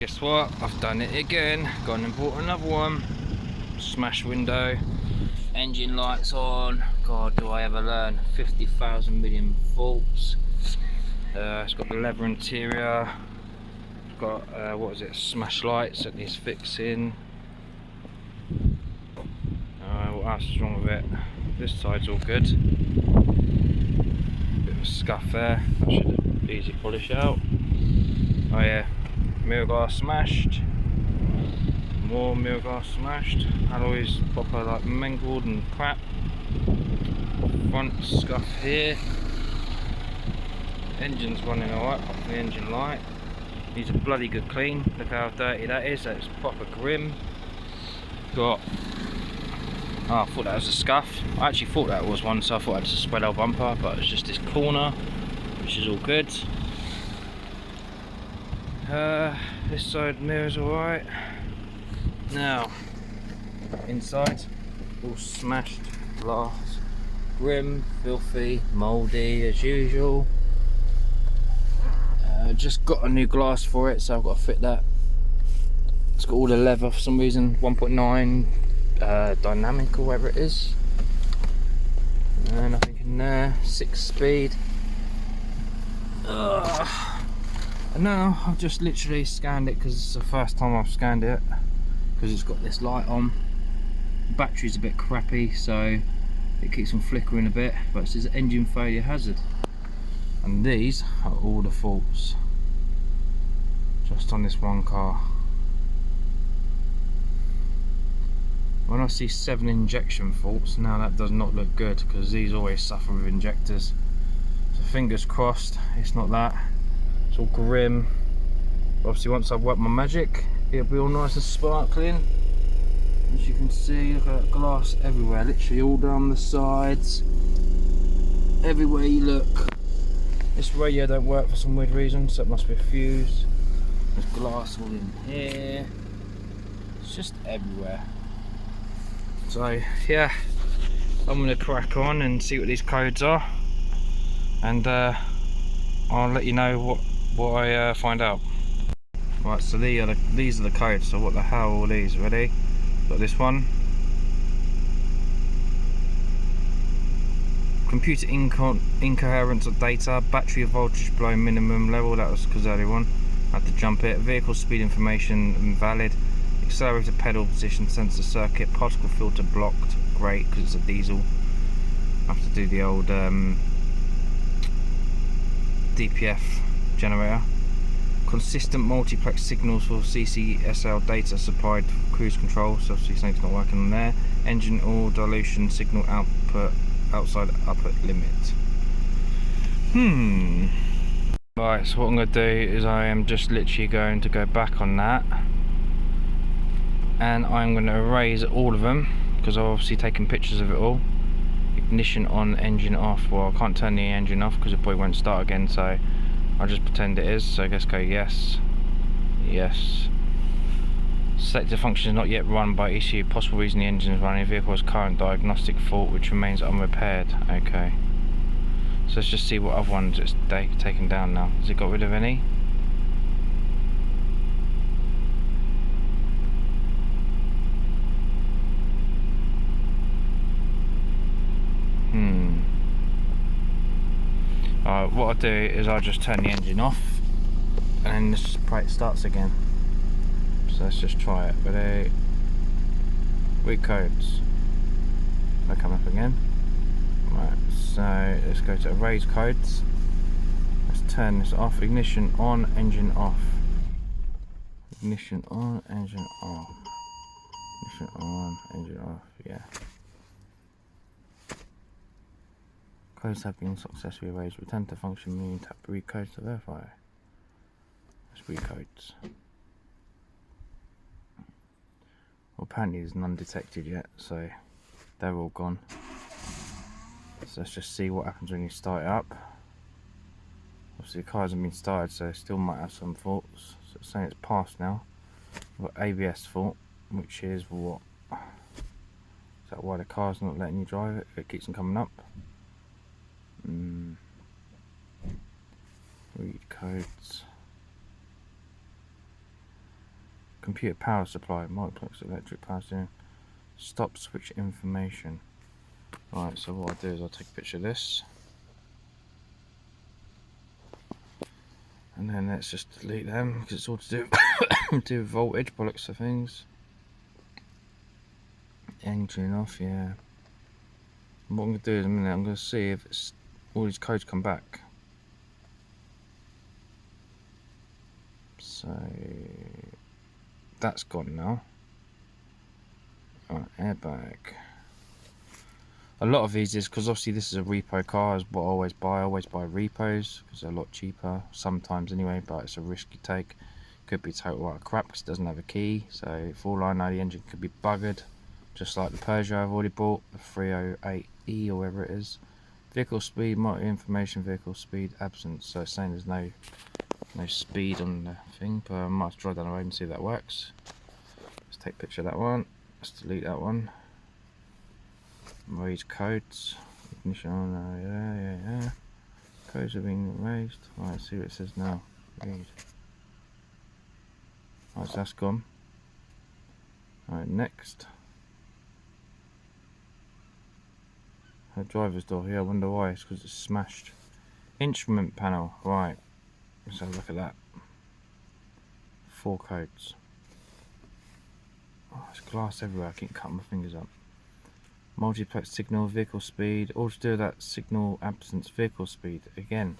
Guess what? I've done it again. Gone and bought another one. Smash window. Engine lights on. God, do I ever learn? 50,000 million volts. It's got the leather interior. It's got what is it? Smash lights that needs fixing. What else is wrong with it? This side's all good. Bit of a scuff there. That should easy polish out. Oh yeah, mirror glass smashed. More mirror glass smashed. Alloys proper like mangled and crap. Front scuff here. Engine's running alright, apart from the engine light. Needs a bloody good clean. Look how dirty that is. That's proper grim. Got. Oh, I thought that was a scuff. I actually thought that was one, so I thought it was a spread out bumper, but it's just this corner, which is all good. This side mirror's alright. Now, inside, all smashed glass, grim, filthy, mouldy as usual. Just got a new glass for it, so I've got to fit that. It's got all the leather for some reason, 1.9 dynamic or whatever it is. Nothing in there, 6-speed. And now I've just literally scanned it because it's the first time I've scanned it, because it's got this light on. The battery's a bit crappy, so it keeps on flickering a bit, but it says engine failure hazard. And these are all the faults just on this one car. When I see 7 injection faults, now that does not look good, because these always suffer with injectors. So fingers crossed it's not that. It's all grim. Obviously once I've worked my magic, it'll be all nice and sparkling. As you can see, look at that glass everywhere, literally all down the sides, everywhere you look. This radio don't work for some weird reason, so it must be a fuse. There's glass all in here. It's just everywhere. So yeah, I'm going to crack on and see what these codes are, and I'll let you know what I find out. Right, so these are the codes. So what the hell are all these? Ready? Got this one. Computer incoherence of data. Battery voltage below minimum level. That was because the earlier one. I had to jump it. Vehicle speed information invalid. Accelerator pedal position sensor circuit. Particle filter blocked. Great, because it's a diesel. I have to do the old DPF generator. Consistent multiplex signals for CCSL data supplied for cruise control, so obviously something's not working on there. Engine oil dilution signal output outside upper limit. Right, so what I'm going to do is I am just literally going to go back on that, and I'm going to erase all of them, because I've obviously taken pictures of it all. Ignition on, engine off. Well, I can't turn the engine off because it probably won't start again, so I'll just pretend it is. So I guess go yes, yes. Selected function is not yet run by ECU. Possible reason the engine is running. Vehicle has current diagnostic fault which remains unrepaired. Okay. So let's just see what other ones it's taken down now. Has it got rid of any? What I'll do is I'll just turn the engine off, and then just pray it starts again. So let's just try it. Ready? Weak codes. They come up again. Right, so let's go to erase codes. Let's turn this off. Ignition on, engine off. Ignition on, engine off. Ignition on, engine off. Yeah. Codes have been successfully erased. Return to function menu. Tap recode to verify. Let's recodes. Well, apparently there's none detected yet, so they're all gone. So let's just see what happens when you start it up. Obviously the car hasn't been started, so it still might have some faults. So it's saying it's passed now. We've got ABS fault, which is what? Is that why the car's not letting you drive it? It keeps on coming up. Read codes. Computer power supply, multiplex electric power steering. Stop switch information. Right, so what I'll do is I'll take a picture of this. And then let's just delete them because it's all to do, do with voltage, bollocks of things. Engine off, yeah. And what I'm going to do in a minute, I'm going to see if it's, all these codes come back. So that's gone now. Right, airbag. A lot of these is because obviously this is a repo car, is what I always buy. I always buy repos because they're a lot cheaper sometimes anyway, but it's a risk you take. Could be total out of crap because it doesn't have a key, so for all I know the engine could be buggered, just like the Peugeot I've already bought, the 308e or whatever it is. Vehicle speed, multi information, vehicle speed absent, so it's saying there's no speed on the thing, but I might drive down the road and see if that works. Let's take a picture of that one. Let's delete that one. Raise codes. Ignition on. Yeah. Codes have been raised. Right, let's see what it says now. Read. Right, so that's gone. Alright, next. Her driver's door. Yeah, I wonder why. It's because it's smashed. Instrument panel. Right. Let's have a look at that. 4 codes. Oh, there's glass everywhere. I keep cutting my fingers up. Multiplex signal, vehicle speed. All to do with that signal absence, vehicle speed again.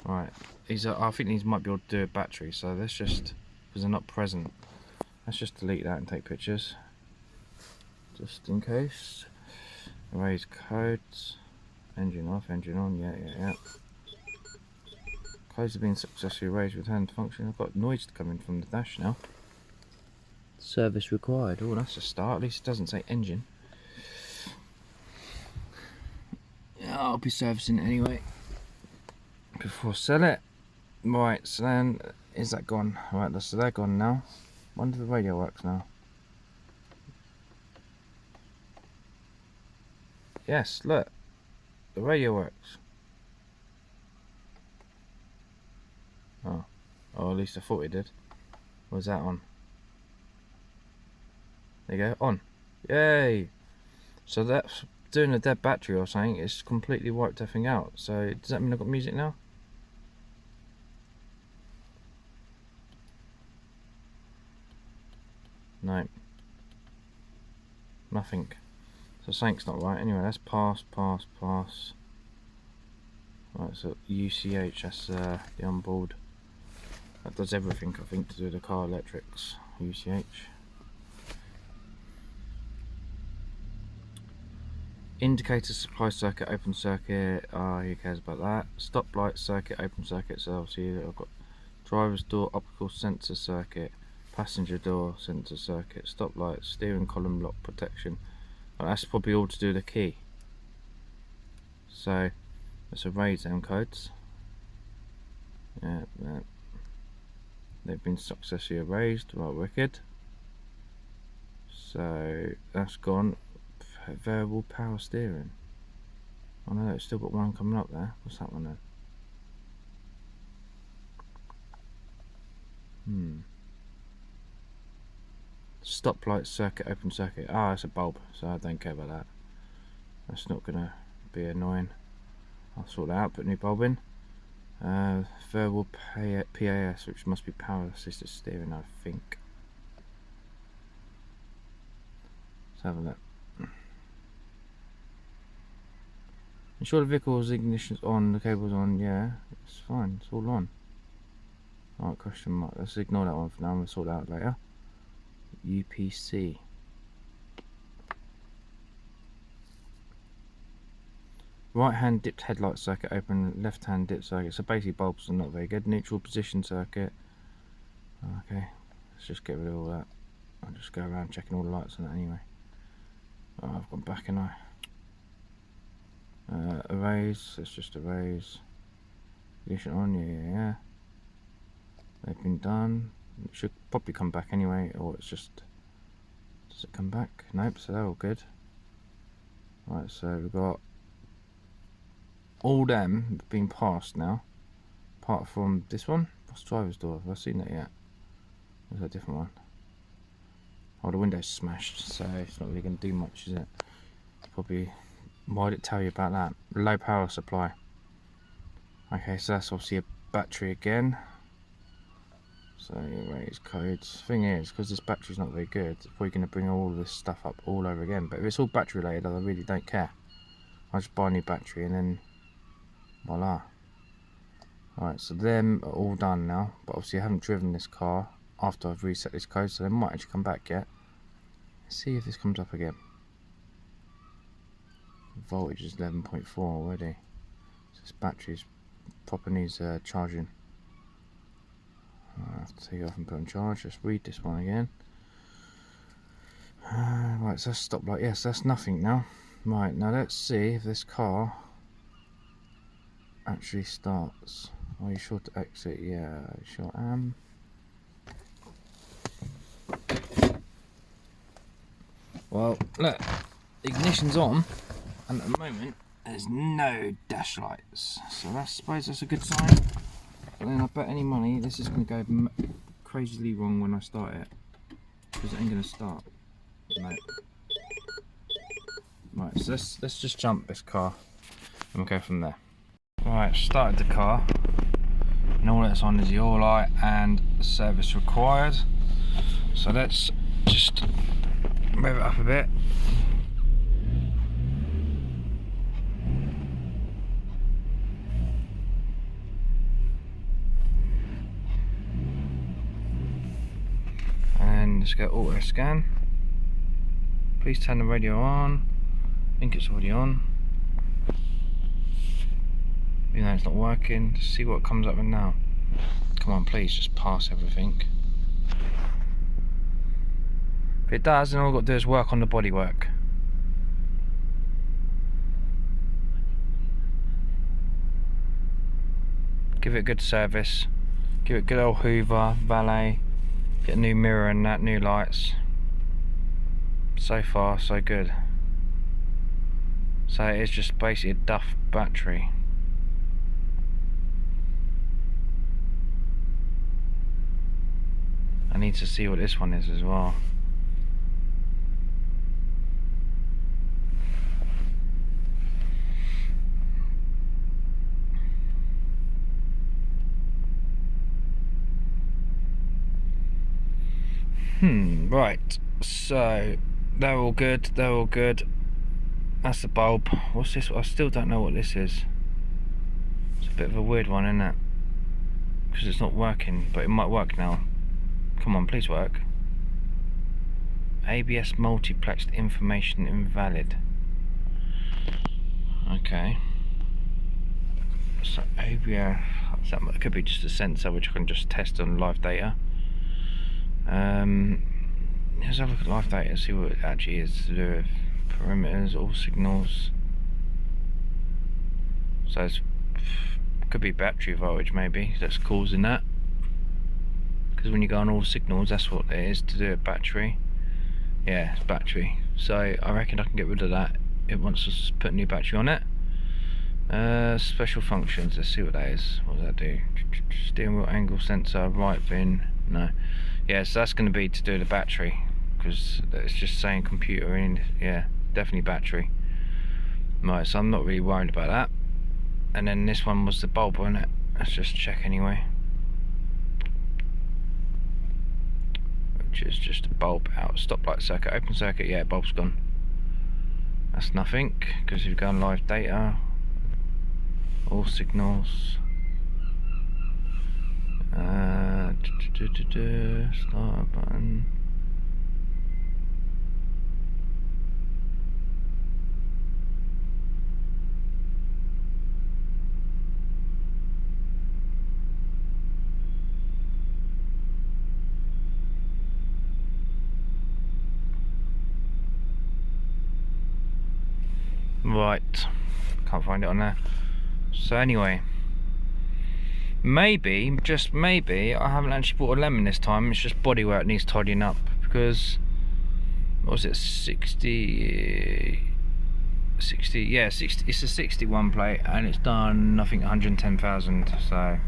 Right. These are. I think these might be able to do a battery. So let's just, because they're not present. Let's just delete that and take pictures, just in case. Erase codes. Engine off, engine on. Yeah. Codes have been successfully erased. Return to function. I've got noise coming from the dash now. Service required. Oh, that's a start. At least it doesn't say engine. Yeah, I'll be servicing it anyway before I sell it. Right, so then is that gone? Right, so they're gone now. Wonder if the radio works now. Yes, look, the radio works. Oh, at least I thought it did. Was that on? There you go, on. Yay! So that's doing a dead battery or something. It's completely wiped everything out. So does that mean I've got music now? No. Nothing. So something's not right. Anyway, let's pass. Right, so UCH, that's the onboard. That does everything, I think, to do the car electrics. UCH. Indicator supply circuit, open circuit. Who cares about that? Stop light circuit, open circuit. So obviously I've got driver's door optical sensor circuit, passenger door sensor circuit, stop light, steering column lock protection. Well, that's probably all to do with the key. So let's erase them codes. Yeah. They've been successfully erased. Right, wicked. So that's gone. Variable power steering. Oh no, it's still got one coming up there. What's that one then? Stop light circuit, open circuit. Ah, it's a bulb, so I don't care about that. That's not gonna be annoying. I'll sort that out, put a new bulb in. Variable PAS, which must be power assisted steering, I think. Let's have a look. Ensure the vehicle's ignition's on, the cable's on. Yeah, it's fine, it's all on. Alright, question mark. Let's ignore that one for now, I'm going to sort that out later. UPC. Right hand dipped headlight circuit open, left hand dip circuit. So basically bulbs are not very good. Neutral position circuit. Okay, let's just get rid of all that. I'll just go around checking all the lights on it anyway. Oh, I've gone back and erase, let's just erase. Ignition on, yeah. They've been done. It should probably come back anyway, or it's just, does it come back? Nope, so they're all good. Right, so we've got all them being passed now. apart from this one. What's driver's door? Have I seen that yet? Or is that a different one? Oh, the window's smashed, so it's not really going to do much, is it? Probably. Why did it tell you about that? Low power supply. Okay, so that's obviously a battery again. So raise codes. Thing is, because this battery's not very good, it's probably going to bring all of this stuff up all over again. But if it's all battery related, I really don't care. I'll just buy a new battery and then voila. Alright, so them are all done now. But obviously I haven't driven this car after I've reset this code, so they might actually come back yet. Let's see if this comes up again. Voltage is 11.4 already. So this battery's proper needs charging. I have to take it off and put on charge. Just read this one again. Right, so that's stoplight. Yes, that's nothing now. Right, now let's see if this car actually starts. Are you sure to exit? Yeah, I sure am. Well, look, the ignition's on, and at the moment there's no dash lights, so I suppose that's a good sign. But then I bet any money this is going to go crazily wrong when I start it, because it ain't going to start. No. Right, so let's just jump this car and we'll go from there. Right, started the car, and all that's on is the oil light and service required. So let's just rev it up a bit. And let's go auto scan. Please turn the radio on. I think it's already on. Even though it's not working, just see what comes up with now. Come on, please just pass everything. If it does, then all I've got to do is work on the bodywork. Give it a good service. Give it a good old hoover, valet. Get a new mirror and that, new lights. So far, so good. So it is just basically a duff battery. I need to see what this one is as well. Right, so they're all good, they're all good. That's the bulb. What's this? I still don't know what this is. It's a bit of a weird one, isn't it? Because it's not working, but it might work now. Come on, please work. ABS multiplexed information invalid. Okay. So ABS, that could be just a sensor which I can just test on live data. Let's have a look at live data, see what it actually is to do with perimeters, all signals. So it could be battery voltage maybe that's causing that. Because when you go on all signals, that's what it is to do with battery. Yeah, it's battery. So I reckon I can get rid of that. It wants us to put a new battery on it. Special functions, let's see what that is. What does that do? Steering wheel angle sensor, right bin, no. Yeah, so that's going to be to do with the battery, because it's just saying computer in, yeah, definitely battery. Right, so I'm not really worried about that. And then this one was the bulb, wasn't it? Let's just check anyway. Which is just a bulb out, stoplight circuit, open circuit, yeah, bulb's gone. That's nothing, because if you go on live data, all signals, start button. Right, can't find it on there. So anyway, maybe, just maybe, I haven't actually bought a lemon this time. It's just bodywork needs tidying up, because what was it, 60, yeah, 60. It's a 61 plate, and it's done I think 110,000. So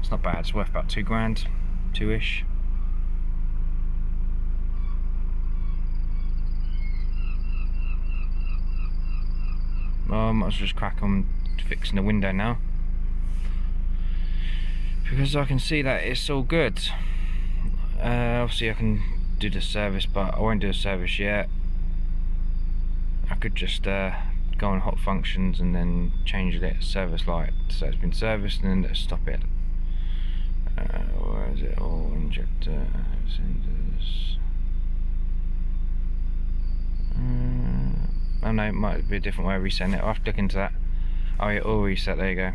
It's not bad, it's worth about 2 grand, 2-ish. I might as well just crack on fixing the window now, because I can see that it's all good. Obviously I can do the service, but I won't do the service yet. I could just go on hot functions and then change the service light so it's been serviced, and then stop it. Where is it? All injector cylinders. Oh no, it might be a different way of resetting it. I'll have to look into that. Oh yeah, all reset, there you go.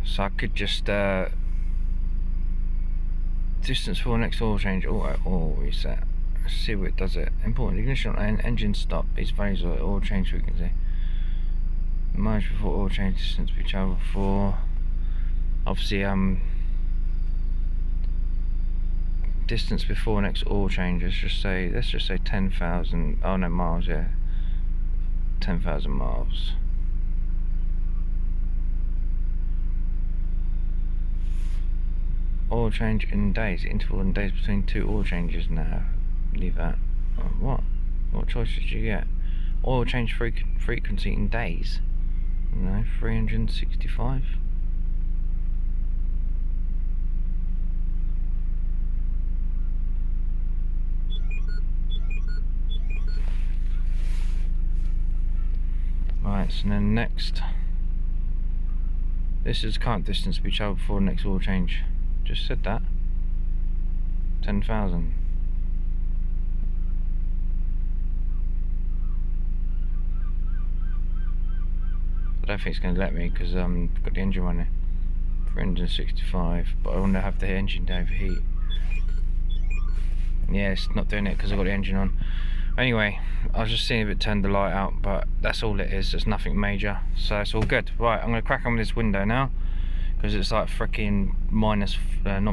So I could just distance for next oil change, all reset. Let's see what it does. It important ignition and engine stop. These values are oil change frequency. Mileage before oil change, distance we travel for. Obviously distance before next oil change, let's just say 10,000, oh no, miles, yeah, 10,000 miles. Oil change in days, interval in days between 2 oil changes. Now leave that. What choices did you get? Oil change frequency in days, no, 365. Right, so then next, this is current distance we travel before next oil change. Just said that. 10,000. I don't think it's going to let me because I've got the engine running. 365, but I want to have the engine to overheat. Yeah, it's not doing it because I've got the engine on. Anyway, I was just seeing if it turned the light out, but that's all it is. It's nothing major, so it's all good. Right, I'm going to crack on with this window now, because it's like freaking not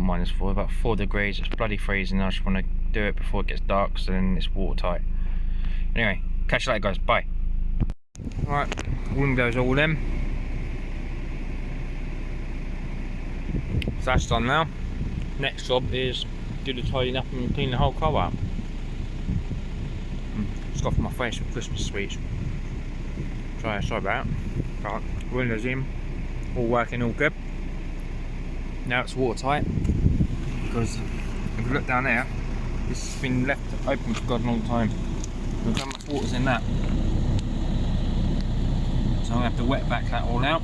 -4, about 4 degrees. It's bloody freezing. I just want to do it before it gets dark, so then it's watertight. Anyway, catch you later, guys. Bye. Right, window's all in. So that's done now. Next job is do the tidying up and clean the whole car out. Just got for my face with Christmas sweets. Sorry about that. Right, windows in, all working, all good. Now it's watertight, because if you look down there, this has been left open for God a long time. Look how much water's in that. So I'm going to have to wet back that all out,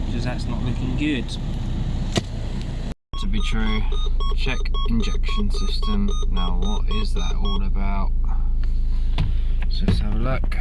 because that's not looking good. To be true, check injection system. Now what is that all about? So let's have a look.